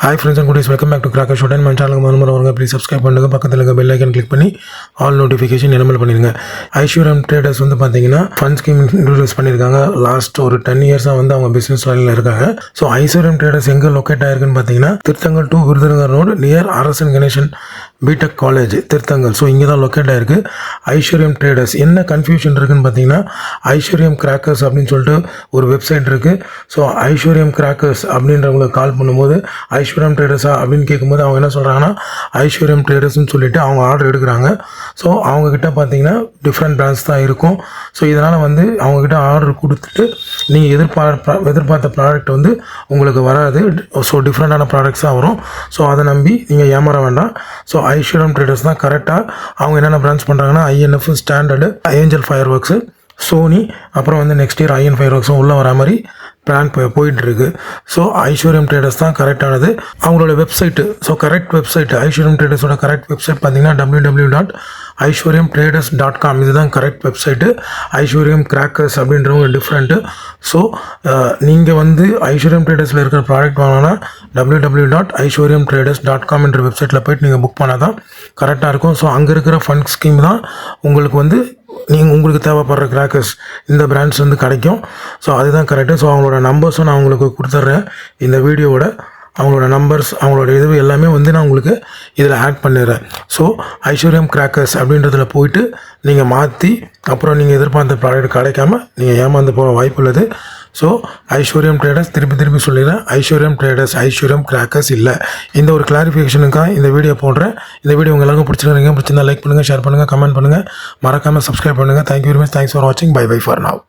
Hi friends and goodies, welcome back to Cracker Show. My channel varunga please subscribe பண்ணுங்க பக்கத்துல இருக்க bell icon click பண்ணி all notification enable பண்ணிருங்க. ஐஸ்வர்யம் traders வந்து பாத்தீங்கன்னா ஃபண்ட் ஸ்கீம் இன்ட்ரோ듀ஸ் பண்ணிருக்காங்க. லாஸ்ட் ஒரு 10 இயர்ஸா வந்து அவங்க பிசினஸ் லைன்ல இருக்காங்க. சோ ஐஸ்வர்யம் ட்ரேடர்ஸ் எங்க லொகேட் ஆயிருக்குன்னு பாத்தீங்கன்னா Thiruthangal to Virudhunagar road near Arasan Ganesan BTech college Thiruthangal. So இங்கே தான் லொக்கேட் ஆயிருக்கு ஐஸ்வர்யம் ட்ரேடர்ஸ். என்ன கன்ஃபியூஷன் இருக்குன்னு பார்த்தீங்கன்னா ஐஸ்வர்யம் கிராக்கர்ஸ் அப்படின்னு சொல்லிட்டு ஒரு வெப்சைட் இருக்குது. ஸோ ஐஸ்வர்யம் கிராக்கர்ஸ் அப்படின்றவங்களுக்கு கால் பண்ணும்போது ஐஸ்வர்யம் ட்ரேடர்ஸா அப்படின்னு கேட்கும்போது அவங்க என்ன சொல்கிறாங்கன்னா ஐஸ்வர்யம் ட்ரேடர்ஸ்னு சொல்லிட்டு அவங்க ஆர்டர் எடுக்கிறாங்க. ஸோ அவங்கக்கிட்ட பார்த்தீங்கன்னா டிஃப்ரெண்ட் பிராண்ட்ஸ் தான் இருக்கும். ஸோ இதனால் வந்து அவங்கக்கிட்ட ஆர்டர் கொடுத்துட்டு நீங்கள் எதிர்பார்த்த ப்ராடக்ட் வந்து உங்களுக்கு வராது. ஸோ டிஃப்ரெண்ட்டான ப்ராடக்ட்ஸ் தான் வரும். ஸோ அதை நம்பி நீங்கள் ஏமாற வேண்டாம். ஸோ ஐஸ்வர்யம் ட்ரேடர்ஸ் தான் கரெக்டாக அவங்க என்னென்ன பிரான்ச் பண்ணுறாங்கன்னா INF, standard, angel fire works, Sony, அப்புறம் வந்து நெக்ஸ்ட் இயர் ஐஎன் ஃபயர் ஒர்க்ஸும் உள்ளே வர மாதிரி பிளான் போயிட்டுருக்கு. ஸோ ஐஸ்வர்யம் ட்ரேடர்ஸ் தான் கரெக்டானது. அவங்களோட வெப்சைட்டு, ஸோ கரெக்ட் வெப்சைட் ஐஸ்வர்யம் ட்ரேடர்ஸோட கரெக்ட் வெப்சைட் பார்த்தீங்கன்னா www.aishwaryamtraders.com. இதுதான் கரெக்ட் வெப்சைட்டு. ஐஸ்வர்யம் கிராக்கர்ஸ் அப்படின்றவங்க டிஃப்ரெண்ட்டு. ஸோ நீங்கள் வந்து ஐஸ்வர்யம் ட்ரேடர்ஸில் இருக்கிற ப்ராடக்ட் வாங்கினா www.aishwaryamtraders.com என்ற வெப்சைட்டில் போய்ட்டு நீங்கள் புக் பண்ணால் தான் கரெக்டாக இருக்கும். ஸோ அங்கே இருக்கிற ஃபண்ட் ஸ்கீம் தான் உங்களுக்கு வந்து உங்களுக்கு தேவைப்படுற கிராக்கர்ஸ் இந்த பிராண்ட்ஸ் வந்து கிடைக்கும். ஸோ அதுதான் கரெக்டு. ஸோ அவங்களோட நம்பர்ஸும் நான் உங்களுக்கு கொடுத்துட்றேன் இந்த வீடியோவோட. அவங்களோட நம்பர்ஸ், அவங்களோட இது எல்லாமே வந்து நான் உங்களுக்கு இதில் ஆட் பண்ணிடுறேன். ஸோ ஐஸ்வர்யம் கிராக்கர்ஸ் அப்படின்றதில் போயிட்டு நீங்கள் மாற்றி அப்புறம் நீங்கள் எதிர்பார்த்த ப்ராடக்ட் கிடைக்காம நீங்கள் ஏமாந்து போக வாய்ப்பு உள்ளது. ஸோ ஐஸ்வர்யம் ட்ரேடர்ஸ் திருப்பி சொல்லிடுறேன், ஐஸ்வர்யம் ட்ரேடர்ஸ், ஐஸ்வர்யம் கிராக்கர்ஸ் இல்லை. இந்த ஒரு கிளாரிஃபிகேஷனுக்காக இந்த வீடியோ போடுறேன். இந்த வீடியோ உங்கள் எல்லாருக்கும் பிடிச்சிருக்கீங்க, பிடிச்சிருந்தா லைக் பண்ணுங்கள், ஷேர் பண்ணுங்கள், கமெண்ட் பண்ணுங்கள், மறக்காமல் சப்ஸ்கிரைப் பண்ணுங்கள். Thank you very much. Thanks for வாட்சிங். Bye for now.